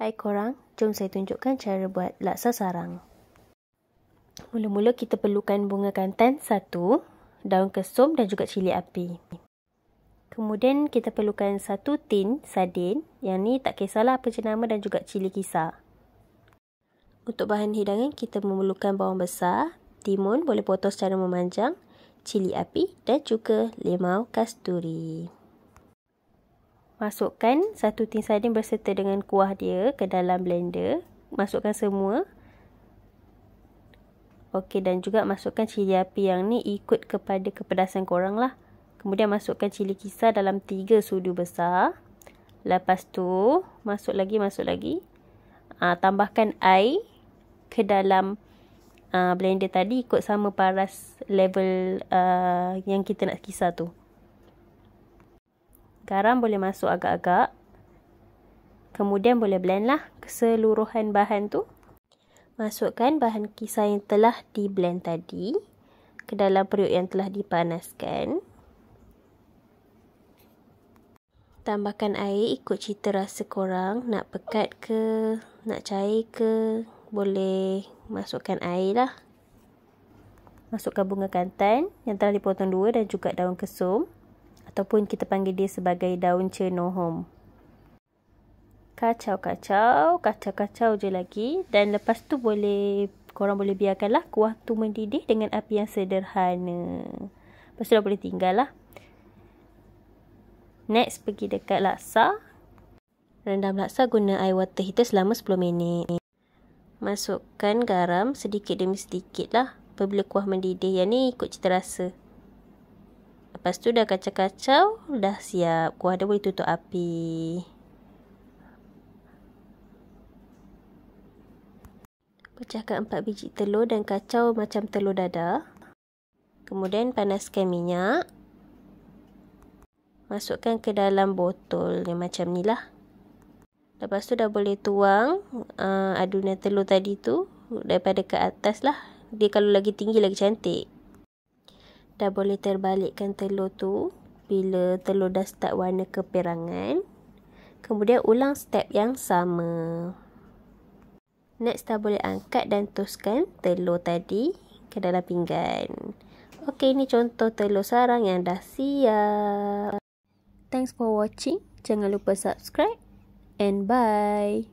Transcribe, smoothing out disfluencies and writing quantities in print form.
Hai korang, jom saya tunjukkan cara buat laksa sarang. Mula-mula kita perlukan bunga kantan 1, daun kesum dan juga cili api. Kemudian kita perlukan 1 tin sardin, yang ni tak kisahlah apa jenama, dan juga cili kisar. Untuk bahan hidangan kita memerlukan bawang besar, timun boleh potong secara memanjang, cili api dan juga limau kasturi. Masukkan 1 tin sardin berserta dengan kuah dia ke dalam blender. Masukkan semua. Okey, dan juga masukkan cili api yang ni ikut kepada kepedasan korang lah. Kemudian masukkan cili kisar dalam 3 sudu besar. Lepas tu masuk lagi. Tambahkan air ke dalam blender tadi ikut sama paras level yang kita nak kisar tu. Garam boleh masuk agak-agak. Kemudian boleh blend lah keseluruhan bahan tu. Masukkan bahan kisar yang telah di blend tadi ke dalam periuk yang telah dipanaskan. Tambahkan air ikut cita rasa korang. Nak pekat ke, nak cair ke, boleh masukkan air lah. Masukkan bunga kantan yang telah dipotong 2 dan juga daun kesum, ataupun kita panggil dia sebagai daun cenohom. Kacau je lagi. Dan lepas tu korang boleh biarkanlah kuah tu mendidih dengan api yang sederhana. Lepas tu dah boleh tinggal lah. Next, pergi dekat laksa. Rendam laksa guna air water heater selama 10 minit. Masukkan garam sedikit demi sedikit lah. Apabila kuah mendidih, yang ni ikut cita rasa. Lepas tu dah kacau-kacau, dah siap. Kuah dia boleh tutup api. Pecahkan 4 biji telur dan kacau macam telur dadah. Kemudian panaskan minyak. Masukkan ke dalam botol yang macam ni lah. Lepas tu dah boleh tuang adunan telur tadi tu daripada ke atas lah. Dia kalau lagi tinggi lagi cantik. Dah boleh terbalikkan telur tu bila telur dah start warna keperangan. Kemudian ulang step yang sama. Next, dah boleh angkat dan toskan telur tadi ke dalam pinggan. Okey, ini contoh telur sarang yang dah siap. Thanks for watching. Jangan lupa subscribe and bye.